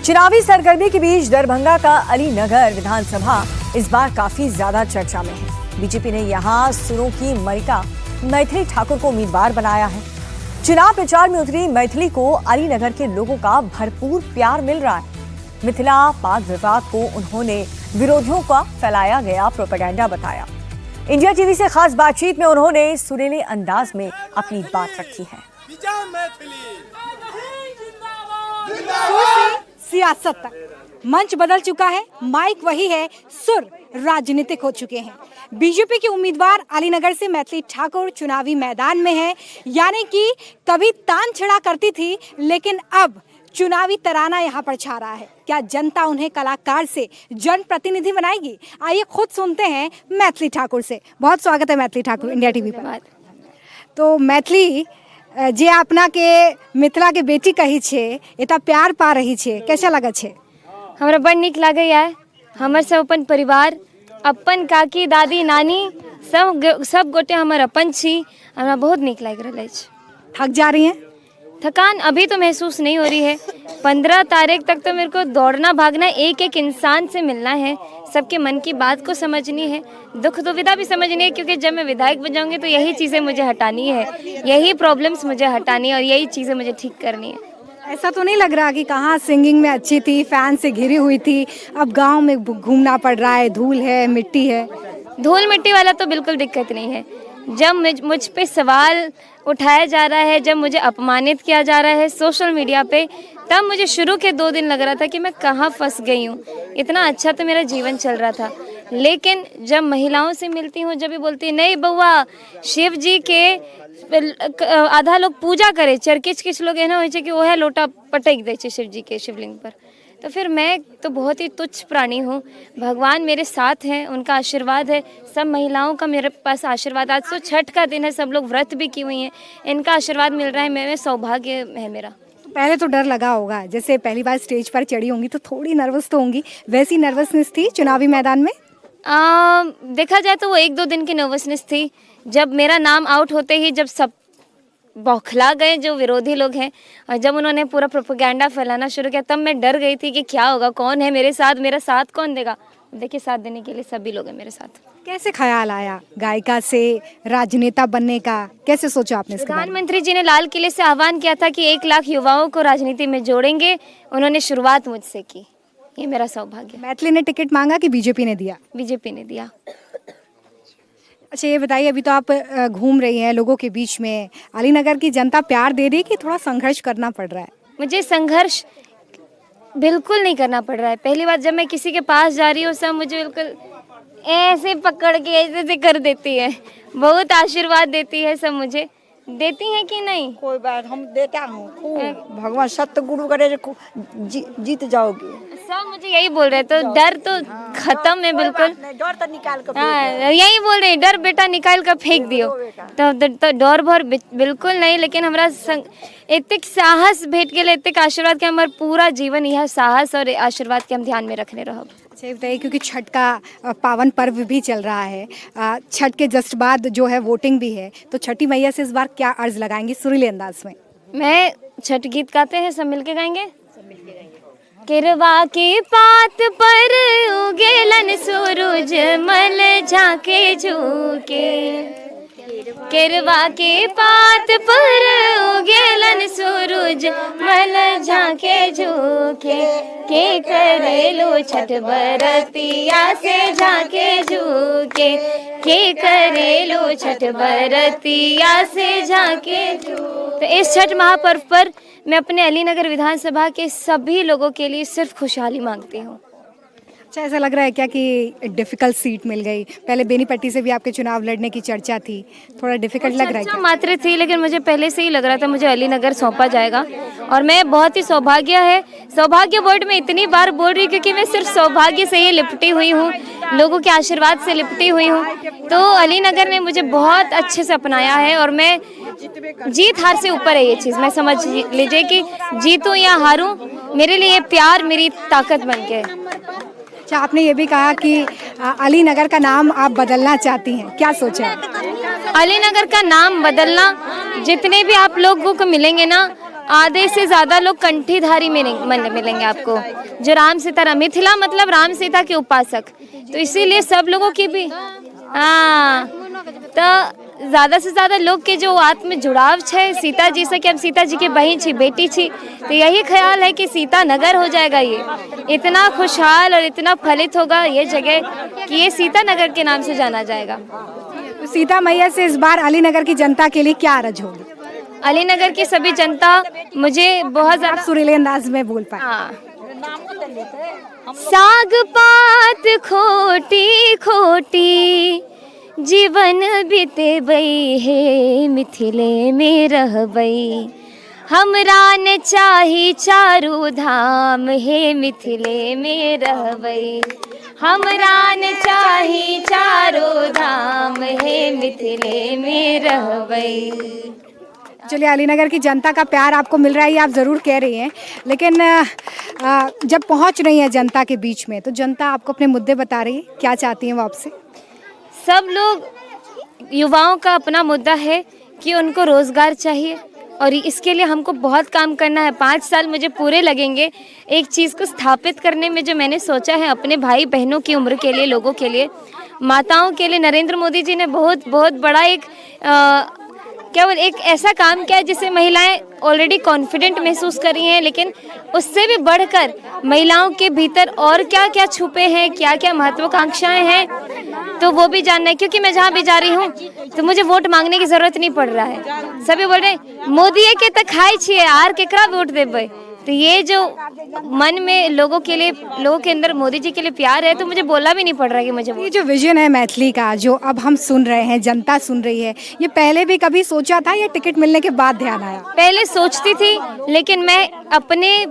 चुनावी सरगर्मी के बीच दरभंगा का अलीनगर विधानसभा इस बार काफी ज्यादा चर्चा में है। बीजेपी ने यहां सुरों की मलिका मैथिली ठाकुर को उम्मीदवार बनाया है। चुनाव प्रचार में उतरी मैथिली को अलीनगर के लोगों का भरपूर प्यार मिल रहा है। मिथिला पाक विवाद को उन्होंने विरोधियों का फैलाया गया प्रोपेगेंडा बताया। इंडिया टीवी से खास बातचीत में उन्होंने सुरीले अंदाज में अपनी बात रखी है। सियासत तक मंच बदल चुका है, माइक वही है, सुर राजनीतिक हो चुके हैं। बीजेपी के उम्मीदवार अलीनगर से मैथिली ठाकुर चुनावी मैदान में है। यानी कि कभी तान छड़ा करती थी, लेकिन अब चुनावी तराना यहाँ पर छा रहा है। क्या जनता उन्हें कलाकार से जनप्रतिनिधि बनाएगी? आइए खुद सुनते हैं मैथिली ठाकुर से। बहुत स्वागत है मैथिली ठाकुर इंडिया टीवी पर। तो मैथिली जे अपना के मिथिला के बेटी कही छे, इतना प्यार पा रही छे, कैसा लगा छे? हमरा बड़ नीक लागैया। हमर सब अपन परिवार, अपन काकी दादी नानी सब गोटे हमर अपन छी। हमरा बहुत नीक लाग रहल अछि। थक जा रही हैं? थकान अभी तो महसूस नहीं हो रही है। 15 तारीख तक तो मेरे को दौड़ना भागना, एक एक इंसान से मिलना है, सबके मन की बात को समझनी है, दुख दुविधा भी समझनी है। क्योंकि जब मैं विधायक बन जाऊंगी तो यही चीज़ें मुझे हटानी है, यही प्रॉब्लम्स मुझे हटानी है और यही चीज़ें मुझे ठीक करनी है। ऐसा तो नहीं लग रहा कि कहाँ सिंगिंग में अच्छी थी, फैन से घिरी हुई थी, अब गांव में घूमना पड़ रहा है, धूल है, मिट्टी है? धूल मिट्टी वाला तो बिल्कुल दिक्कत नहीं है। जब मुझ पे सवाल उठाया जा रहा है, जब मुझे अपमानित किया जा रहा है सोशल मीडिया पे, तब मुझे शुरू के 2 दिन लग रहा था कि मैं कहाँ फंस गई हूँ। इतना अच्छा तो मेरा जीवन चल रहा था, लेकिन जब महिलाओं से मिलती हूँ, जब भी बोलती नहीं बउआ शिव जी के आधा लोग पूजा करे, किछ लोग एना होइ छै कि ओहे लोटा पटक दै छै शिव जी के शिवलिंग पर, तो फिर मैं तो बहुत ही तुच्छ प्राणी हूँ। भगवान मेरे साथ हैं, उनका आशीर्वाद है, सब महिलाओं का मेरे पास आशीर्वाद। आज तो छठ का दिन है, सब लोग व्रत भी की हुई हैं, इनका आशीर्वाद मिल रहा है, मैं सौभाग्य है मेरा। तो पहले तो डर लगा होगा, जैसे पहली बार स्टेज पर चढ़ी होंगी तो थोड़ी नर्वस तो होंगी, वैसी नर्वसनेस थी चुनावी मैदान में? देखा जाए तो वो 1-2 दिन की नर्वसनेस थी। जब मेरा नाम आउट होते ही जब सब बौखला गए जो विरोधी लोग हैं, और जब उन्होंने पूरा प्रोपेगेंडा फैलाना शुरू किया, तब मैं डर गई थी कि क्या होगा, कौन है मेरे साथ, मेरा साथ कौन देगा। देखिए साथ देने के लिए सभी लोग हैं मेरे साथ। कैसे ख्याल आया गायिका से राजनेता बनने का, कैसे सोचा आपने इसके बारे में? प्रधानमंत्री जी ने लाल किले से आह्वान किया था कि 1 लाख युवाओं को राजनीति में जोड़ेंगे, उन्होंने शुरुआत मुझसे की, ये मेरा सौभाग्य। मैथिली ने टिकट मांगा कि बीजेपी ने दिया? बीजेपी ने दिया। अच्छा ये बताइए, अभी तो आप घूम रही हैं लोगों के बीच में, अलीनगर की जनता प्यार दे रही कि थोड़ा संघर्ष करना पड़ रहा है? मुझे संघर्ष बिल्कुल नहीं करना पड़ रहा है। पहली बार जब मैं किसी के पास जा रही हूँ, सब मुझे बिल्कुल ऐसे पकड़ के ऐसे कर देती है, बहुत आशीर्वाद देती है, सब मुझे देती हैं कि नहीं? कोई बात, हम देता हूँ, भगवान सत्य गुरु करे जीत जाओगे। सब मुझे यही बोल रहे, तो डर तो खत्म है बिल्कुल। डर तो निकाल कर, हाँ यही बोल रहे, डर बेटा निकाल कर फेंक दियो। तो डर भर बिल्कुल नहीं, लेकिन हमारा इतने साहस भेट के लिए, इतने आशीर्वाद के हमारा पूरा जीवन यह साहस और आशीर्वाद के हम ध्यान में रखने रहो। अच्छा बताइए, क्योंकि छठ का पावन पर्व भी चल रहा है, छठ के जस्ट बाद जो है वोटिंग भी है, तो छठी मैया से इस बार क्या अर्ज लगाएंगी सुरीले अंदाज में? मैं छठ गीत गाते हैं, सब मिलके गाएंगे। किरवा के पात पर उगेलन सूरज मल झाके झुके, किरवा के पात पर उगेलन सूरज मल झाके झुके, के करेलो छठ बरतिया से झाके झुके, के करेलो छठ बरतिया से झाके झुके। तो इस छठ महापर्व पर मैं अपने अलीनगर विधानसभा के सभी लोगों के लिए सिर्फ खुशहाली मांगती हूँ। अच्छा ऐसा लग रहा है क्या कि डिफिकल्ट सीट मिल गई? पहले बेनीपट्टी से भी आपके चुनाव लड़ने की चर्चा थी, थोड़ा डिफिकल्ट लग रहा है क्या? मात्र थी, लेकिन मुझे पहले से ही लग रहा था मुझे अलीनगर सौंपा जाएगा, और मैं बहुत ही सौभाग्य वर्ड में इतनी बार बोल रही क्योंकि मैं सिर्फ सौभाग्य से ही लिपटी हुई हूँ, लोगों के आशीर्वाद से लिपटी हुई हूँ। तो अलीनगर ने मुझे बहुत अच्छे से अपनाया है, और मैं जीत हार से ऊपर है ये चीज़। मैं समझ लीजिए कि जीतूं या हारूं, मेरे लिए प्यार मेरी ताकत बन के। अच्छा आपने ये भी कहा कि अलीनगर का नाम आप बदलना चाहती हैं, क्या सोचा है? अलीनगर का नाम बदलना, जितने भी आप लोगों को मिलेंगे ना, आधे से ज़्यादा लोग कंठीधारी मिलेंगे आपको, जो राम सीता, मिथिला मतलब राम सीता के उपासक, तो इसीलिए सब लोगों की भी हाँ, तो ज़्यादा से ज़्यादा लोग के जो आत्म जुड़ाव है सीता जी से कि हम सीता जी की बहन छी, बेटी छी, तो यही ख्याल है कि सीता नगर हो जाएगा, ये इतना खुशहाल और इतना फलित होगा ये जगह कि ये सीता नगर के नाम से जाना जाएगा। तो सीता मैया से इस बार अलीनगर की जनता के लिए क्या अर्ज होगी? अलीनगर की सभी जनता मुझे बहुत ज़्यादा सुरीले अंदाज में बोल पाए। हाँ। साग पात खोटी खोटी जीवन बीते बई है, मिथिले में रह बई, हमरा ने चाही चारू धाम है, मिथिले में रह बई, हमरा ने चाही चारू धाम है, मिथिले में रह बई। चलिए, अलीनगर की जनता का प्यार आपको मिल रहा है, ये आप ज़रूर कह रही हैं, लेकिन जब पहुंच रही है जनता के बीच में तो जनता आपको अपने मुद्दे बता रही है, क्या चाहती हैं वो आपसे? सब लोग युवाओं का अपना मुद्दा है कि उनको रोज़गार चाहिए और इसके लिए हमको बहुत काम करना है। 5 साल मुझे पूरे लगेंगे एक चीज़ को स्थापित करने में, जो मैंने सोचा है अपने भाई बहनों की उम्र के लिए, लोगों के लिए, माताओं के लिए। नरेंद्र मोदी जी ने बहुत बड़ा एक केवल एक ऐसा काम किया है जिससे महिलाएं ऑलरेडी कॉन्फिडेंट महसूस कर रही हैं, लेकिन उससे भी बढ़कर महिलाओं के भीतर और क्या क्या छुपे हैं, क्या क्या महत्वाकांक्षाएं हैं, तो वो भी जानना है। क्योंकि मैं जहाँ भी जा रही हूँ तो मुझे वोट मांगने की ज़रूरत नहीं पड़ रहा है। सभी बोल रहे हैं मोदी के तक खाई छिए आर केकरा वोट देबे। तो ये जो मन में लोगों के अंदर मोदी जी के लिए प्यार है, तो मुझे बोलना भी नहीं पड़ रहा है कि मुझे ये जो विजन है मैथिली का, जो अब हम सुन रहे हैं, जनता सुन रही है, ये पहले भी कभी सोचा था या टिकट मिलने के बाद ध्यान आया? पहले सोचती थी, लेकिन मैं अपने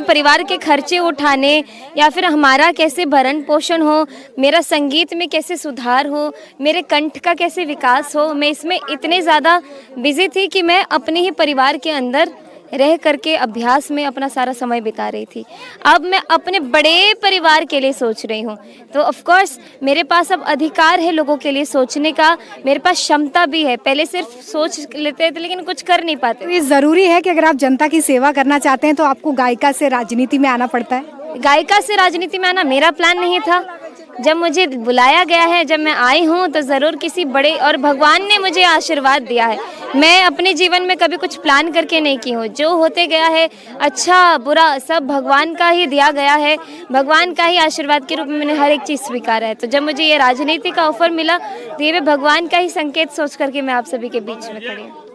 परिवार के खर्चे उठाने या फिर हमारा कैसे भरण पोषण हो, मेरा संगीत में कैसे सुधार हो, मेरे कंठ का कैसे विकास हो, मैं इसमें इतने ज़्यादा बिजी थी कि मैं अपने ही परिवार के अंदर रह करके अभ्यास में अपना सारा समय बिता रही थी। अब मैं अपने बड़े परिवार के लिए सोच रही हूँ, तो ऑफ कोर्स मेरे पास अब अधिकार है लोगों के लिए सोचने का, मेरे पास क्षमता भी है। पहले सिर्फ सोच लेते थे लेकिन कुछ कर नहीं पाते। तो ये ज़रूरी है कि अगर आप जनता की सेवा करना चाहते हैं तो आपको गायिका से राजनीति में आना पड़ता है? गायिका से राजनीति में आना मेरा प्लान नहीं था। जब मुझे बुलाया गया है, जब मैं आई हूँ, तो ज़रूर किसी बड़े, और भगवान ने मुझे आशीर्वाद दिया है। मैं अपने जीवन में कभी कुछ प्लान करके नहीं की हूँ, जो होते गया है अच्छा बुरा सब भगवान का ही दिया गया है, भगवान का ही आशीर्वाद के रूप में मैंने हर एक चीज़ स्वीकारा है। तो जब मुझे ये राजनीति का ऑफर मिला तो ये भगवान का ही संकेत सोच करके मैं आप सभी के बीच में खड़ी हूँ।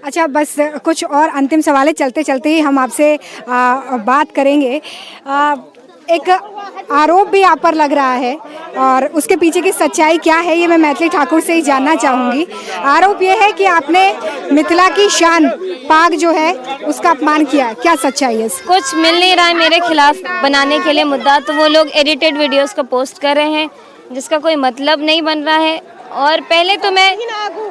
अच्छा, बस कुछ और अंतिम सवाल है, चलते चलते ही हम आपसे बात करेंगे। एक आरोप भी आप पर लग रहा है और उसके पीछे की सच्चाई क्या है, ये मैं मैथिली ठाकुर से ही जानना चाहूँगी। आरोप ये है कि आपने मिथिला की शान पाग जो है उसका अपमान किया, क्या सच्चाई है? कुछ मिल नहीं रहा है मेरे खिलाफ बनाने के लिए मुद्दा, तो वो लोग एडिटेड वीडियोस को पोस्ट कर रहे हैं जिसका कोई मतलब नहीं बन रहा है। और पहले तो मैं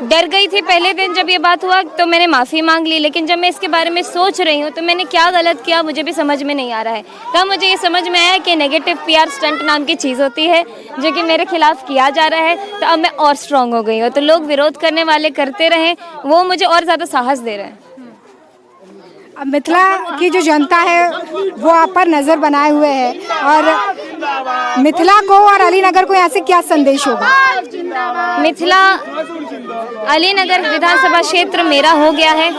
डर गई थी, पहले दिन जब ये बात हुआ तो मैंने माफ़ी मांग ली, लेकिन जब मैं इसके बारे में सोच रही हूँ तो मैंने क्या गलत किया मुझे भी समझ में नहीं आ रहा है। तब मुझे ये समझ में आया कि नेगेटिव PR स्टंट नाम की चीज़ होती है जो कि मेरे खिलाफ किया जा रहा है। तो अब मैं और स्ट्रांग हो गई हूँ, तो लोग विरोध करने वाले करते रहें, वो मुझे और ज़्यादा साहस दे रहे हैं। अब मिथिला की जो जनता है वो आप पर नज़र बनाए हुए है, और मिथिला को और अलीनगर को यहाँ से क्या संदेश होगा? मिथिला अलीनगर विधानसभा क्षेत्र मेरा हो गया है,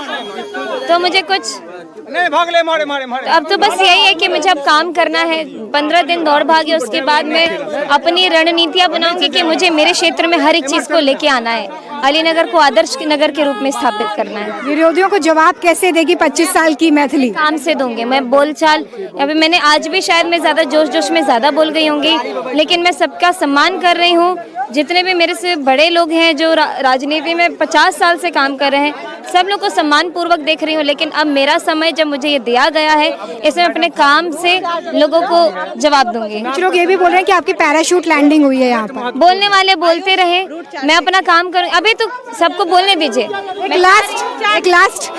तो मुझे कुछ नहीं भागले मारे मारे मारे। तो अब तो बस यही है कि मुझे अब काम करना है। 15 दिन दौड़ भागे, उसके बाद मैं अपनी रणनीतियाँ बनाऊंगी कि मुझे मेरे क्षेत्र में हर एक चीज़ को लेके आना है, अलीनगर को आदर्श नगर के रूप में स्थापित करना है। विरोधियों को जवाब कैसे देगी 25 साल की मैथिली? काम से दूंगे मैं, बोलचाल। अभी मैंने आज भी शायद मैं ज़्यादा जोश में ज़्यादा बोल गई होंगी, लेकिन मैं सबका सम्मान कर रही हूँ। जितने भी मेरे से बड़े लोग हैं जो राजनीति में 50 साल से काम कर रहे हैं, सब लोग को सम्मान पूर्वक देख रही हूँ। लेकिन अब मेरा समय जब मुझे ये दिया गया है, इसमें अपने काम से लोगों को जवाब दूंगी। कुछ लोग ये भी बोल रहे हैं कि आपकी पैराशूट लैंडिंग हुई है यहाँ पर। बोलने वाले बोलते रहे, मैं अपना काम करूँ। अभी तो सबको बोलने दीजिए। एक लास्ट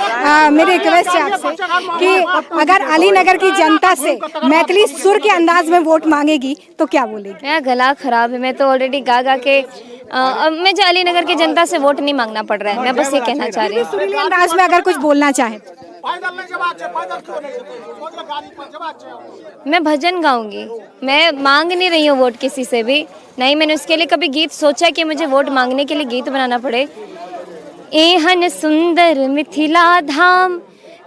मेरी रिक्वेस्ट है आपसे कि अगर अलीनगर की जनता से मैथिली सुर के अंदाज में वोट मांगेगी तो क्या बोलेगी? मेरा गला खराब है, मैं तो ऑलरेडी गा गा के अब मुझे अलीनगर की जनता से वोट नहीं मांगना पड़ रहा है, मैं बस ये कहना चाह रही हूँ। सुरीले अंदाज में अगर कुछ बोलना चाहें मैं भजन गाऊंगी, मैं मांग नहीं रही हूँ वोट किसी से भी, नहीं मैंने उसके लिए कभी गीत सोचा कि मुझे वोट मांगने के लिए गीत बनाना पड़े। एहन सुंदर मिथिला धाम,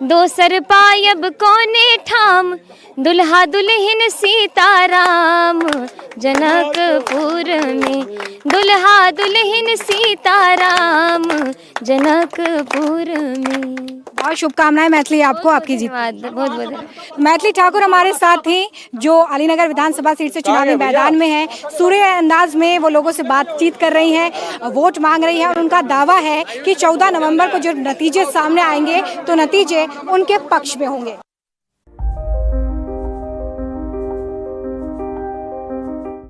दोसर पायब कोने ठाम, दुल्हा दुल्हन सीताराम जनकपुर में, दुल्हा दुल्हन सीताराम जनकपुर में। बहुत शुभकामनाएं मैथिली आपको, आपकी जीत। धन्यवाद, बहुत बहुत धन्यवाद। मैथिली ठाकुर हमारे साथ थी जो अलीनगर विधानसभा सीट से चुनावी मैदान में है। सूर्य अंदाज में वो लोगों से बातचीत कर रही हैं, वोट मांग रही हैं और उनका दावा है कि 14 नवंबर को जो नतीजे सामने आएंगे तो नतीजे उनके पक्ष में होंगे।